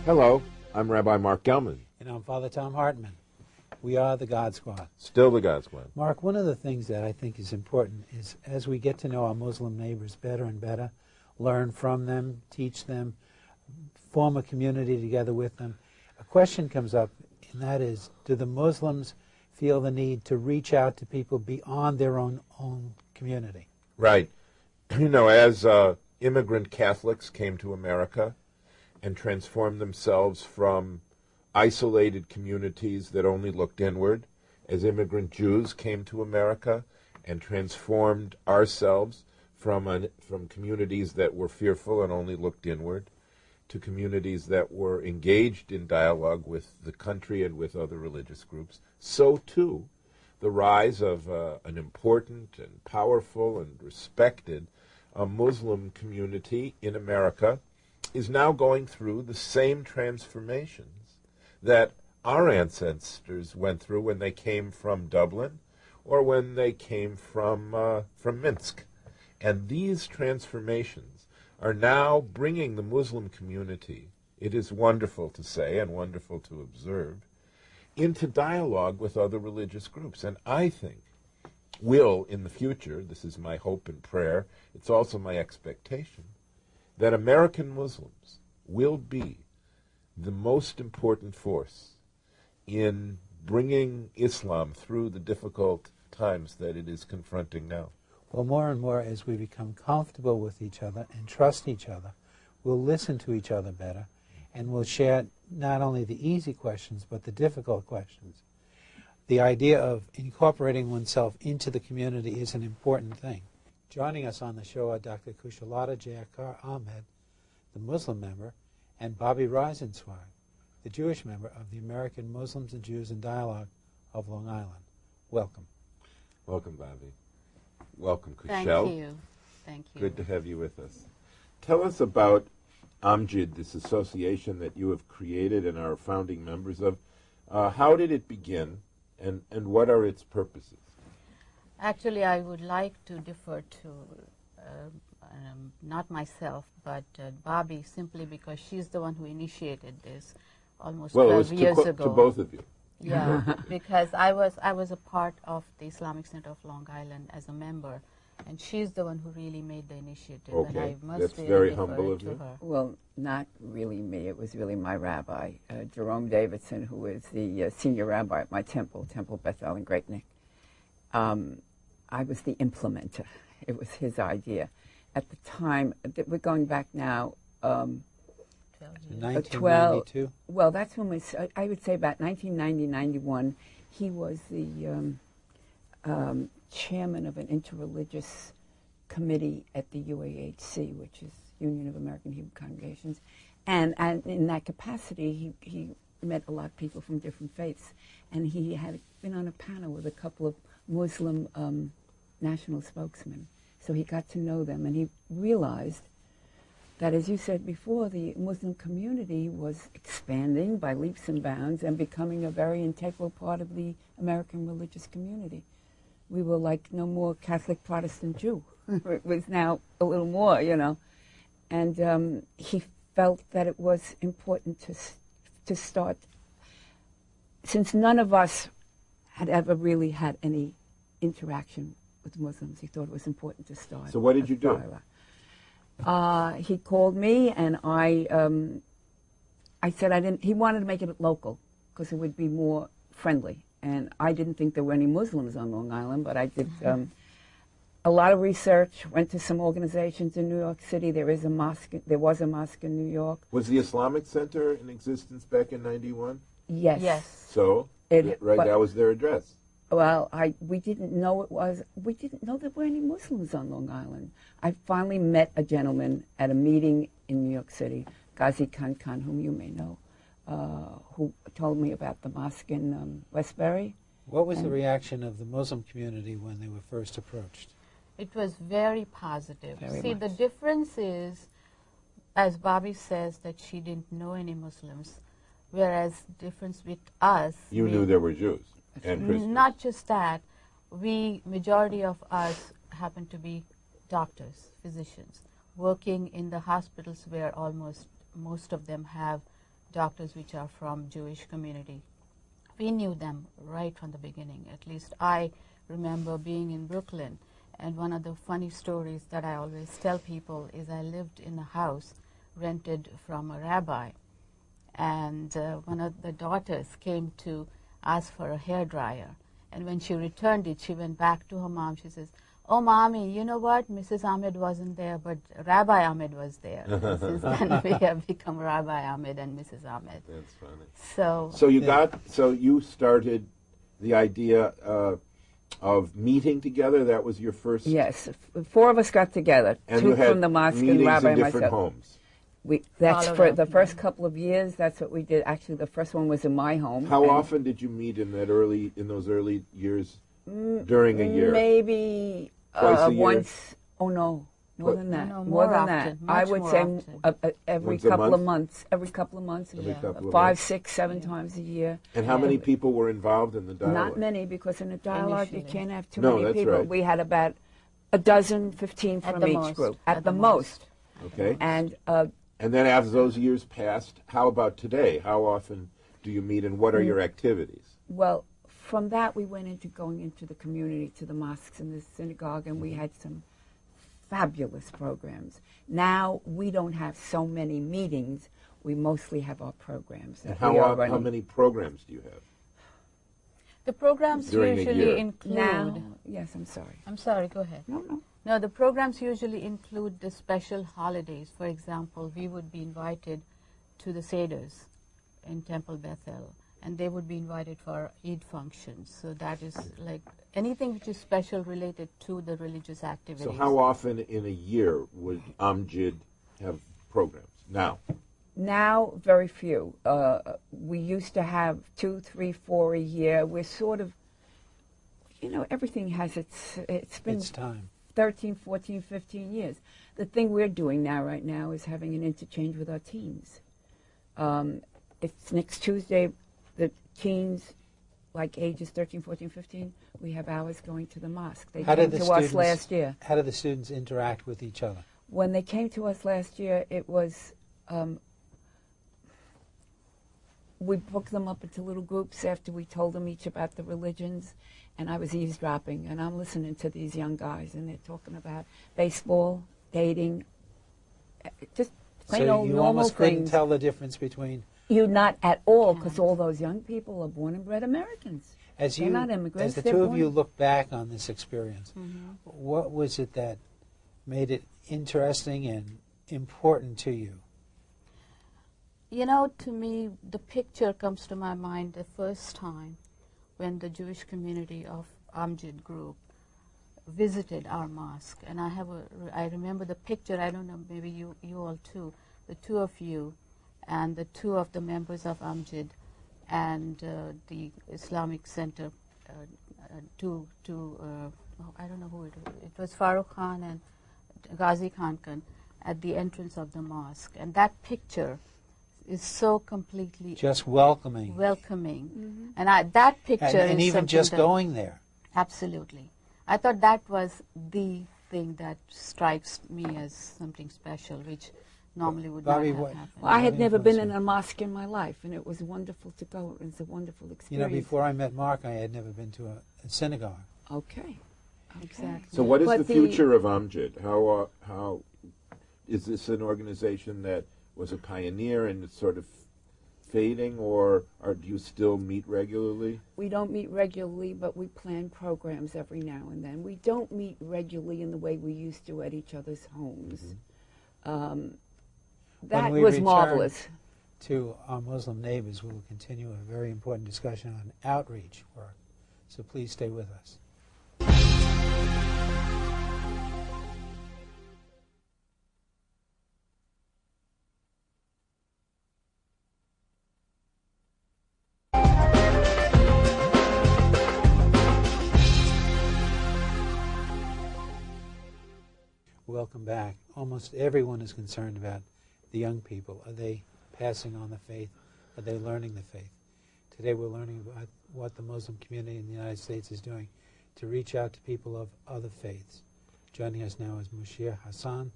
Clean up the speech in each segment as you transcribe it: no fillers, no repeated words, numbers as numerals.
Hello, I'm Rabbi Mark Gelman. And I'm Father Tom Hartman. We are the God Squad. Still the God Squad. Mark, one of the things that I think is important is as we get to know our Muslim neighbors better and better, learn from them, teach them, form a community together with them, a question comes up, and that is, do the Muslims feel the need to reach out to people beyond their own community? Right. You know, as immigrant Catholics came to America and transformed themselves from isolated communities that only looked inward, as immigrant Jews came to America and transformed ourselves from communities that were fearful and only looked inward to communities that were engaged in dialogue with the country and with other religious groups, so too the rise of an important and powerful and respected Muslim community in America is now going through the same transformations that our ancestors went through when they came from Dublin or when they came from Minsk. And these transformations are now bringing the Muslim community, it is wonderful to say and wonderful to observe, into dialogue with other religious groups. And I think will, in the future, this is my hope and prayer, it's also my expectation, that American Muslims will be the most important force in bringing Islam through the difficult times that it is confronting now. Well, more and more as we become comfortable with each other and trust each other, we'll listen to each other better, and we'll share not only the easy questions, but the difficult questions. The idea of incorporating oneself into the community is an important thing. Joining us on the show are Dr. Kushalata Jayakar Ahmed, the Muslim member, and Bobby Risenswag, the Jewish member of the American Muslims and Jews in Dialogue of Long Island. Welcome. Welcome, Bobby. Welcome, Kushal. Thank you. Thank you. Good to have you with us. Tell us about Amjid, this association that you have created and are founding members of. How did it begin, and what are its purposes? Actually, I would like to defer to not myself, but Bobby, simply because she's the one who initiated this almost 12 years ago. To both of you. Yeah, because I was a part of the Islamic Center of Long Island as a member, and she's the one who really made the initiative. Okay, and I must that's really very defer humble of to you. her. Well, not really me. It was really my rabbi, Jerome Davidson, who is the senior rabbi at my temple, Temple Bethel in Great Neck. I was the implementer. It was his idea. At the time, we're going back now, 1992? Well, that's when I would say about 1990, 91, he was the chairman of an interreligious committee at the UAHC, which is Union of American Hebrew Congregations. And in that capacity, he met a lot of people from different faiths. And he had been on a panel with a couple of Muslim national spokesmen. So he got to know them, and he realized that, as you said before, the Muslim community was expanding by leaps and bounds and becoming a very integral part of the American religious community. We were like no more Catholic, Protestant, Jew. It was now a little more, you know. And he felt that it was important to start, since none of us had ever really had any interaction with Muslims, he thought it was important to start. So what did you do? He called me, and I said I didn't. He wanted to make it local because it would be more friendly, and I didn't think there were any Muslims on Long Island. But I did a lot of research. Went to some organizations in New York City. There was a mosque in New York. Was the Islamic Center in existence back in '91? Yes. Yes. So that was their address. Well, we didn't know it was. We didn't know there were any Muslims on Long Island. I finally met a gentleman at a meeting in New York City, Ghazi Khan, whom you may know, who told me about the mosque in Westbury. What was the reaction of the Muslim community when they were first approached? It was very positive. Very See, much. the difference is, as Bobby says, that she didn't know any Muslims, whereas difference with us. You knew there were Jews and Christians. Not just that, majority of us happen to be doctors, physicians, working in the hospitals where almost most of them have doctors which are from Jewish community. We knew them right from the beginning. At least I remember being in Brooklyn, and one of the funny stories that I always tell people is I lived in a house rented from a rabbi, and one of the daughters came to ask for a hairdryer, and when she returned it, she went back to her mom. She says, "Oh, Mommy, you know what? Mrs. Ahmed wasn't there, but Rabbi Ahmed was there." And since then, we have become Rabbi Ahmed and Mrs. Ahmed. That's funny. So You started the idea of meeting together. That was your first. Yes, four of us got together, And two you had from the mosque and meetings Rabbi in and different myself. homes. That's Followed for up, the first yeah. couple of years. That's what we did. Actually, the first one was in my home. How and often did you meet in those early years during a year? Maybe Twice a year? once. Oh no, more What? than that. No, more more than often, that. I much would more say often. every Once a couple of month? months. Every couple of months. Every Yeah. couple of 5, months? 6, 7 times a year. And how many people were involved in the dialogue? Not many, because in a dialogue you Initially. can't have too No, many that's people. right. We had about a dozen, 15 At from the each most. group. At the most. Okay. And And then as those years passed, how about today? How often do you meet, and what are your activities? well, from that we went into going into the community, to the mosques and the synagogue, and we had some fabulous programs. Now we don't have so many meetings. We mostly have our programs. And that we are how running. many programs do you have? the programs During a year. usually include. Now, yes, I'm sorry. I'm sorry. Go ahead. No. No, the programs usually include the special holidays. For example, we would be invited to the Seders in Temple Bethel, and they would be invited for Eid functions. So that is like anything which is special related to the religious activities. So how often in a year would Amjid have programs? Now, very few. We used to have 2, 3, 4 a year. We're sort of, everything has it's been It's time. 13, 14, 15 years. The thing we're doing right now is having an interchange with our teens. It's next Tuesday, the teens, like ages 13, 14, 15, we have hours going to the mosque. They came to us last year. How did the students interact with each other? When they came to us last year, it was, we broke them up into little groups after we told them each about the religions, and I was eavesdropping, and I'm listening to these young guys, and they're talking about baseball, dating, just plain old So you normal almost couldn't things. tell the difference between, You not at all, because all those young people are born and bred Americans. as They're not immigrants, as the they're two of born- you look back on this experience, Mm-hmm. what was it that made it interesting and important to you? To me, the picture comes to my mind the first time when the Jewish community of Amjid group visited our mosque. And I remember the picture, I don't know, maybe you all too, the two of you and the two of the members of Amjid and the Islamic Center, I don't know who it was. It was Farooq Khan and Ghazi Khan at the entrance of the mosque. And that picture is so completely Just welcoming. welcoming. Mm-hmm. And that picture And is even something just that- going there. Absolutely. I thought that was the thing that strikes me as something special, which normally would Bobby, not have what- happened. Well, I had What never been in influenced a mosque in my life, and it was wonderful to go. It was a wonderful experience. Before I met Mark, I had never been to a synagogue. Okay. Exactly. So what is But the future of Amjid? How is this an organization that was a pioneer and it's sort of fading, or do you still meet regularly? We don't meet regularly, but we plan programs every now and then. We don't meet regularly in the way we used to at each other's homes. That we was return marvelous. To our Muslim neighbors, we will continue a very important discussion on outreach work. So please stay with us. Welcome back. Almost everyone is concerned about the young people. Are they passing on the faith? Are they learning the faith? Today we're learning about what the Muslim community in the United States is doing to reach out to people of other faiths. Joining us now is Mushir Hassan,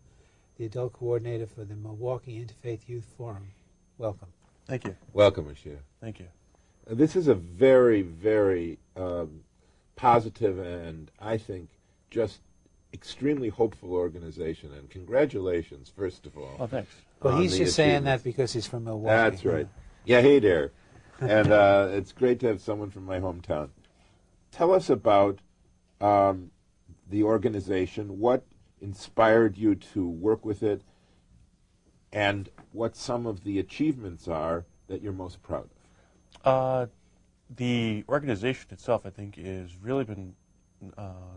the adult coordinator for the Milwaukee Interfaith Youth Forum. Welcome. Thank you. Welcome, Amjid. Thank you. This is a very, very positive and, I think, just extremely hopeful organization. And congratulations, first of all. Oh, thanks. Well, on he's the just saying that achievements. because he's from Milwaukee. That's right. Yeah, hey there. And it's great to have someone from my hometown. Tell us about the organization, what inspired you to work with it, and what some of the achievements are that you're most proud of. The organization itself, I think, is really been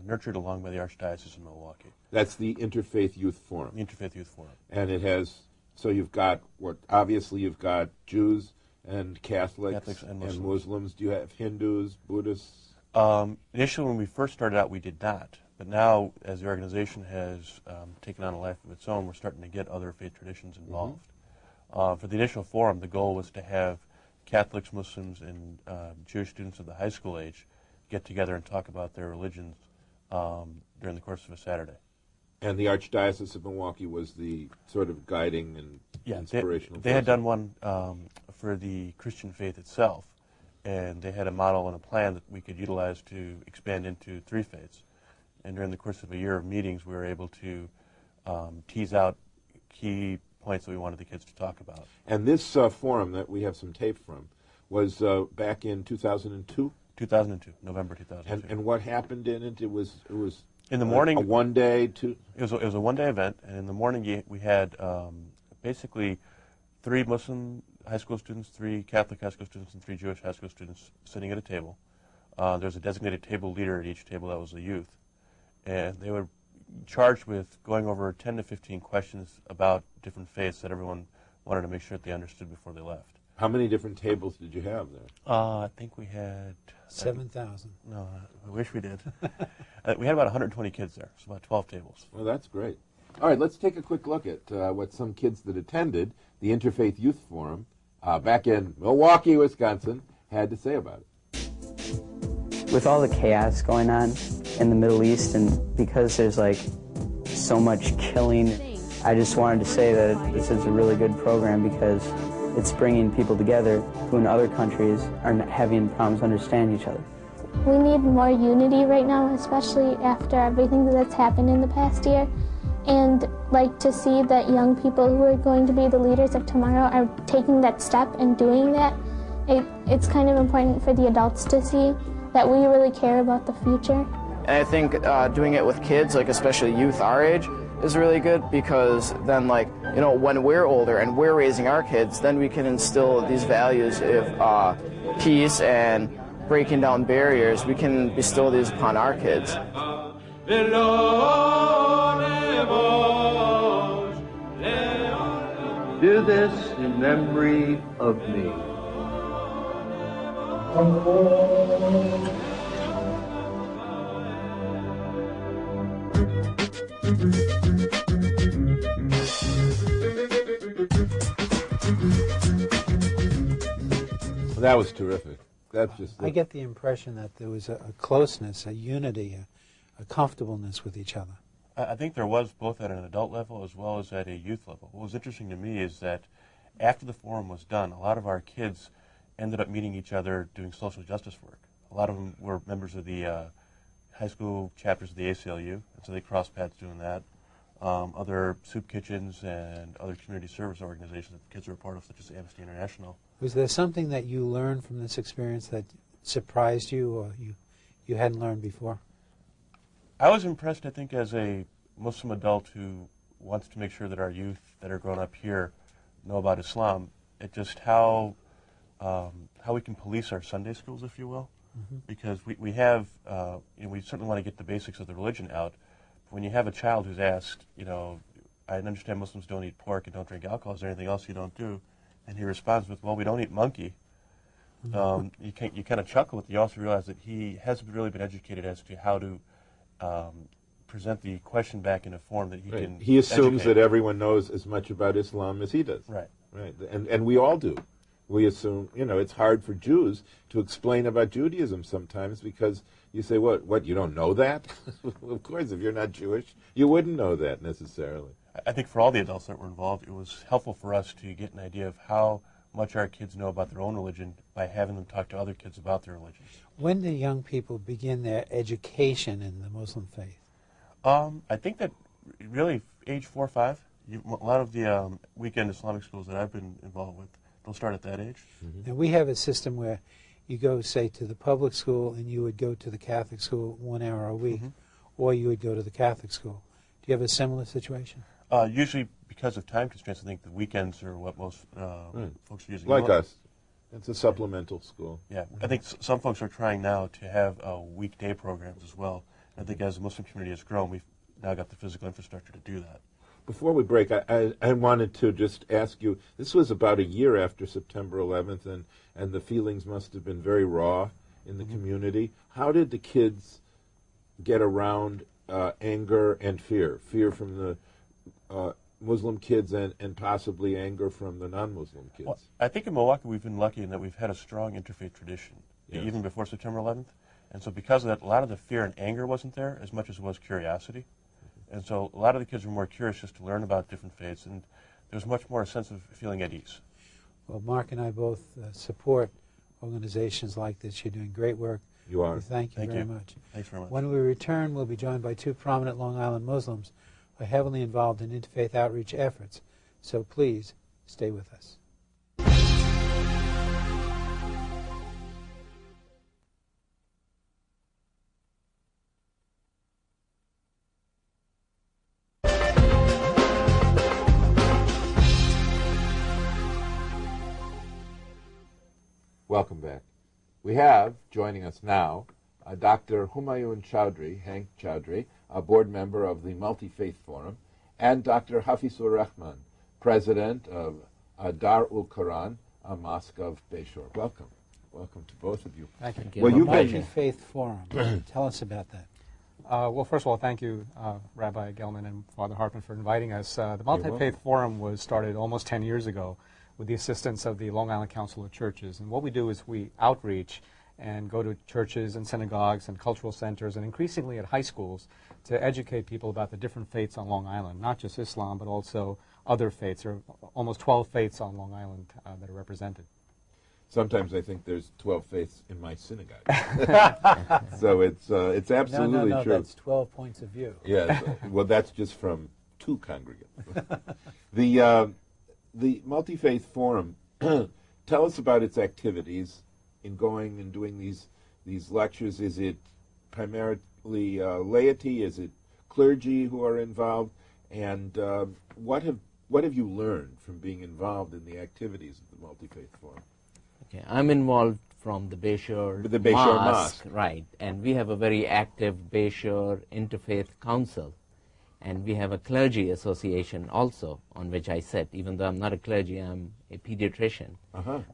nurtured along by the Archdiocese of Milwaukee. That's the Interfaith Youth Forum. The Interfaith Youth Forum. And it has, so you've got, obviously you've got Jews and Catholics and and Muslims. Muslims. Do you have Hindus, Buddhists? Initially, when we first started out, we did not. But now, as the organization has taken on a life of its own, we're starting to get other faith traditions involved. For the initial forum, the goal was to have Catholics, Muslims, and Jewish students of the high school age get together and talk about their religions during the course of a Saturday. And the Archdiocese of Milwaukee was the sort of guiding and inspirational They had force. done one for the Christian faith itself, and they had a model and a plan that we could utilize to expand into 3 faiths. And during the course of a year of meetings, we were able to tease out key points that we wanted the kids to talk about. And this forum that we have some tape from was back in 2002? 2002, November 2002. And what happened in it? It was in the morning, a one-day, It was a one-day event, and in the morning we had basically 3 Muslim high school students, 3 Catholic high school students, and 3 Jewish high school students sitting at a table. There's a designated table leader at each table that was the youth, and they were charged with going over 10 to 15 questions about different faiths that everyone wanted to make sure that they understood before they left. How many different tables did you have there? I think we had 7,000. No, I wish we did. We had about 120 kids there, so about 12 tables. Well, that's great. All right, let's take a quick look at what some kids that attended the Interfaith Youth Forum back in Milwaukee, Wisconsin, had to say about it. With all the chaos going on in the Middle East, and because there's like so much killing, I just wanted to say that this is a really good program because it's bringing people together who in other countries are having problems understanding each other. We need more unity right now, especially after everything that's happened in the past year. And like to see that young people who are going to be the leaders of tomorrow are taking that step and doing that. It's kind of important for the adults to see that we really care about the future. And I think doing it with kids, like especially youth our age, is really good because then, like, you know, when we're older and we're raising our kids, then we can instill these values of peace and breaking down barriers. We can bestow these upon our kids. Do this in memory of me. That was terrific. That's just. I get the impression that there was a closeness, a unity, a comfortableness with each other. I think there was both at an adult level as well as at a youth level. What was interesting to me is that after the forum was done, a lot of our kids ended up meeting each other doing social justice work. A lot of them were members of the high school chapters of the ACLU, and so they crossed paths doing that. Other soup kitchens and other community service organizations that the kids were a part of, such as Amnesty International. Was there something that you learned from this experience that surprised you or you hadn't learned before? I was impressed, I think, as a Muslim adult who wants to make sure that our youth that are growing up here know about Islam, at just how we can police our Sunday schools, if you will. Mm-hmm. Because we have, we certainly want to get the basics of the religion out. But when you have a child who's asked, I understand Muslims don't eat pork and don't drink alcohol, is there anything else you don't do? And he responds with, well, we don't eat monkey. You kind of chuckle, but you also realize that he hasn't really been educated as to how to present the question back in a form that he can He assumes educate. that everyone knows as much about Islam as he does. Right. Right. And we all do. We assume, it's hard for Jews to explain about Judaism sometimes because you say, what, you don't know that? Of course, if you're not Jewish, you wouldn't know that necessarily. I think for all the adults that were involved, it was helpful for us to get an idea of how much our kids know about their own religion by having them talk to other kids about their religions. When do young people begin their education in the Muslim faith? I think that really age 4 or 5. A lot of the weekend Islamic schools that I've been involved with, they'll start at that age. Mm-hmm. And we have a system where you go, say, to the public school, and you would go to the Catholic school 1 hour a week, or you would go to the Catholic school. Do you have a similar situation? Usually, because of time constraints, I think the weekends are what most folks are using. Like us. It's a supplemental school. Yeah, I think some folks are trying now to have weekday programs as well. I think as the Muslim community has grown, we've now got the physical infrastructure to do that. Before we break, I wanted to just ask you, this was about a year after September 11th, and the feelings must have been very raw in the community. How did the kids get around anger and fear? Fear from the Muslim kids and possibly anger from the non-Muslim kids? Well, I think in Milwaukee we've been lucky in that we've had a strong interfaith tradition, yes, even before September 11th. And so because of that, a lot of the fear and anger wasn't there as much as it was curiosity. And so a lot of the kids were more curious just to learn about different faiths, and there was much more a sense of feeling at ease. Well, Mark and I both support organizations like this. You're doing great work. You are. We thank you very much. Thanks very much. When we return, we'll be joined by 2 prominent Long Island Muslims who are heavily involved in interfaith outreach efforts. So please, stay with us. Welcome back. We have, joining us now, Dr. Humayun Chowdhury, Hank Chowdhury, a board member of the Multi-Faith Forum, and Dr. Hafizur Rahman, president of Dar ul Quran, a mosque of Bayshore. Welcome. Welcome to both of you. Thank you. Well, The Multi-Faith Forum. Tell us about that. Well, first of all, thank you, Rabbi Gelman and Father Hartman, for inviting us. The Multi-Faith Forum was started almost 10 years ago with the assistance of the Long Island Council of Churches. And what we do is we outreach and go to churches and synagogues and cultural centers and increasingly at high schools to educate people about the different faiths on Long Island, not just Islam, but also other faiths. There are almost 12 faiths on Long Island that are represented. Sometimes I think there's 12 faiths in my synagogue. So it's absolutely no, true. That's 12 points of view. Yes. Well, that's just from 2 congregants. The Multi-Faith Forum, tell us about its activities in going and doing these lectures. Is it primarily laity? Is it clergy who are involved? And what have you learned from being involved in the activities of the Multi-Faith Forum? Okay, I'm involved from the Bayshore, Mosque. Right, and we have a very active Bayshore Interfaith Council. And we have a clergy association also on which I sit. Even though I'm not a clergy, I'm a pediatrician.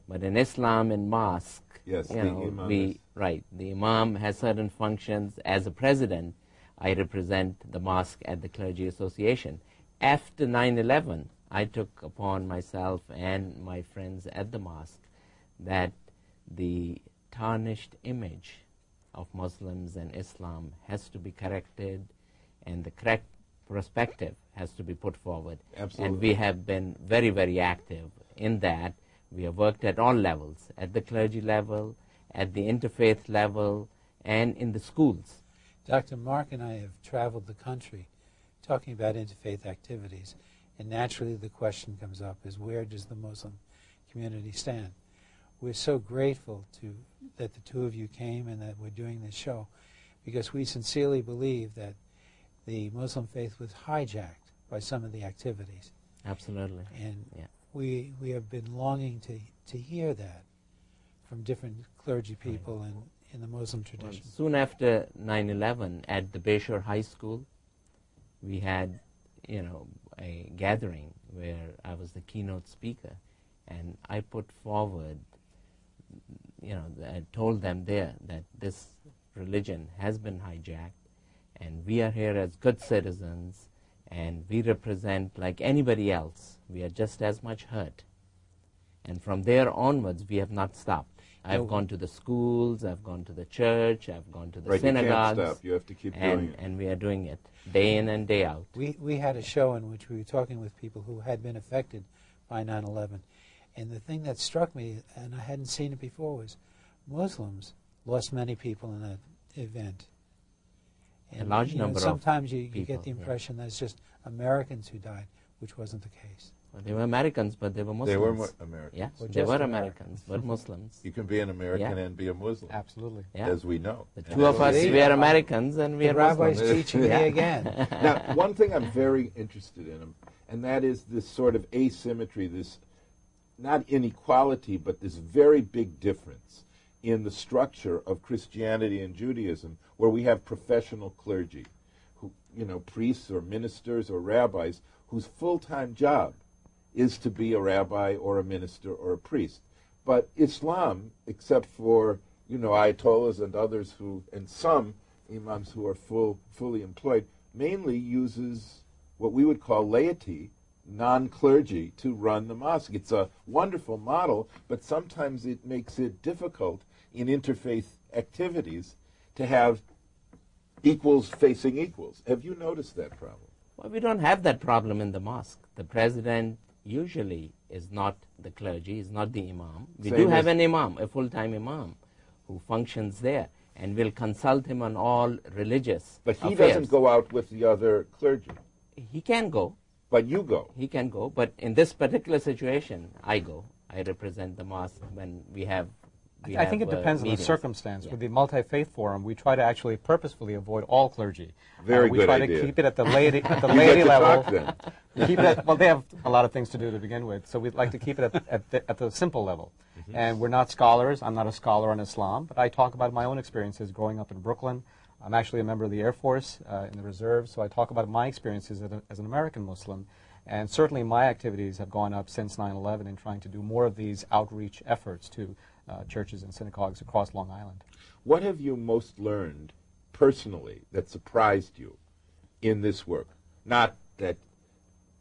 But in Islam and mosque, yes, the imam has certain functions. As a president, I represent the mosque at the clergy association. After 9/11, I took upon myself and my friends at the mosque that the tarnished image of Muslims and Islam has to be corrected, and the correct perspective has to be put forward. Absolutely. And we have been very, very active in that. We have worked at all levels, at the clergy level, at the interfaith level, and in the schools. Dr. Mark and I have traveled the country talking about interfaith activities, and naturally the question comes up is, where does the Muslim community stand? We're so grateful that the 2 of you came and that we're doing this show, because we sincerely believe that the Muslim faith was hijacked by some of the activities. Absolutely. And we have been longing to hear that from different clergy people and in the Muslim tradition. Well, soon after 9/11, at the Bayshore High School, we had, a gathering where I was the keynote speaker, and I put forward, I told them there that this religion has been hijacked, and we are here as good citizens, and we represent like anybody else. We are just as much hurt. And from there onwards, we have not stopped. I've gone to the schools, I've gone to the church, I've gone to the synagogues. You can't stop. You have to keep doing it. And we are doing it day in and day out. We had a show in which we were talking with people who had been affected by 9/11, And the thing that struck me, and I hadn't seen it before, was Muslims lost many people in that event. And, a large number of sometimes you people, get the impression that it's just Americans who died, which wasn't the case. Well, they were Americans, but they were Muslims. They were Americans. Yeah, Or they just were Americans. Americans, but Muslims. You can be an American Yeah. and be a Muslim, Absolutely. Yeah. as we know. The two of us, See? we are Americans and we The are rabbi's Muslims. teaching me again. Now, one thing I'm very interested in, and that is this sort of asymmetry, this not inequality, but this very big difference in the structure of Christianity and Judaism, where we have professional clergy, who, priests or ministers or rabbis, whose full-time job is to be a rabbi or a minister or a priest. But Islam, except for, ayatollahs and others and some imams who are fully employed, mainly uses what we would call laity, non-clergy, to run the mosque. It's a wonderful model, but sometimes it makes it difficult in interfaith activities to have equals facing equals. Have you noticed that problem? Well, we don't have that problem in the mosque. The president usually is not the clergy, is not the imam. We Same do have as- an imam, a full-time imam, who functions there, and will consult him on all religious But he affairs. doesn't go out with the other clergy. He can go. But you go. He can go. But in this particular situation, I go. I represent the mosque when we have. I think it depends on the meetings. circumstance. Yeah. With the Multi-Faith Forum, we try to actually purposefully avoid all clergy. Very we good try idea. to keep it at the laity, at the You laity get to level. talk then. Keep it at, well, they have a lot of things to do to begin with, so we'd like to keep it at the simple level. And we're not scholars. I'm not a scholar on Islam, but I talk about my own experiences growing up in Brooklyn. I'm actually a member of the Air Force in the reserves, so I talk about my experiences as an American Muslim. And certainly my activities have gone up since 9/11 in trying to do more of these outreach efforts to churches and synagogues across Long Island. What have you most learned personally that surprised you in this work? Not that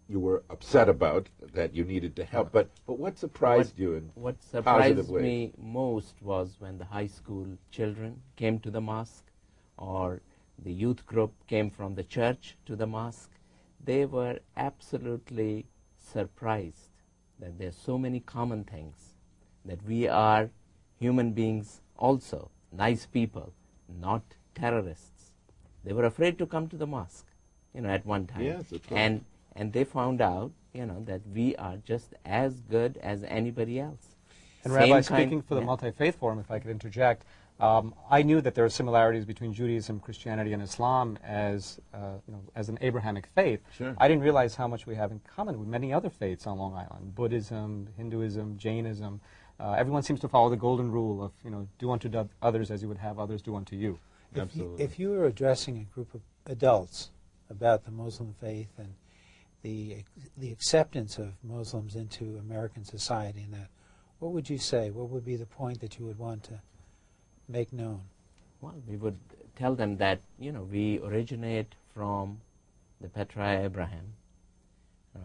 you were upset about, that you needed to help, but what surprised you in What positive surprised ways? me most was when the high school children came to the mosque, or the youth group came from the church to the mosque. They were absolutely surprised that there are so many common things, that we are human beings also, nice people, not terrorists. They were afraid to come to the mosque, at one time. Yes, of course. And they found out, that we are just as good as anybody else. And Same Rabbi, kind- speaking for the yeah. Multi-Faith Forum, if I could interject, I knew that there are similarities between Judaism, Christianity, and Islam as an Abrahamic faith. Sure. I didn't realize how much we have in common with many other faiths on Long Island: Buddhism, Hinduism, Jainism. Everyone seems to follow the golden rule of do unto others as you would have others do unto you. Absolutely. If you were addressing a group of adults about the Muslim faith and the acceptance of Muslims into American society and that, what would you say? What would be the point that you would want to make known? Well, we would tell them that, we originate from the Patriarch Abraham,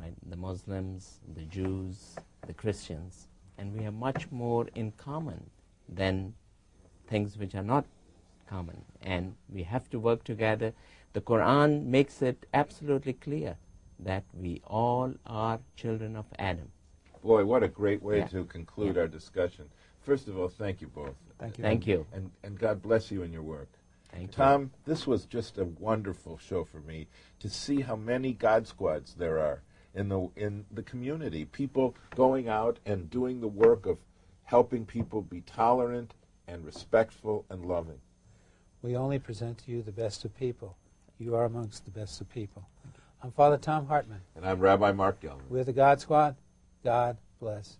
right? The Muslims, the Jews, the Christians, and we have much more in common than things which are not common, and we have to work together. The Quran makes it absolutely clear that we all are children of Adam. Boy, what a great way Yeah. to conclude Yeah. our discussion. First of all, thank you both. Thank you. Thank you. And God bless you in your work. Thank you. Tom, this was just a wonderful show for me to see how many God Squads there are in the community. People going out and doing the work of helping people be tolerant and respectful and loving. We only present to you the best of people. You are amongst the best of people. I'm Father Tom Hartman. And I'm Rabbi Mark Gelman. We're the God Squad. God bless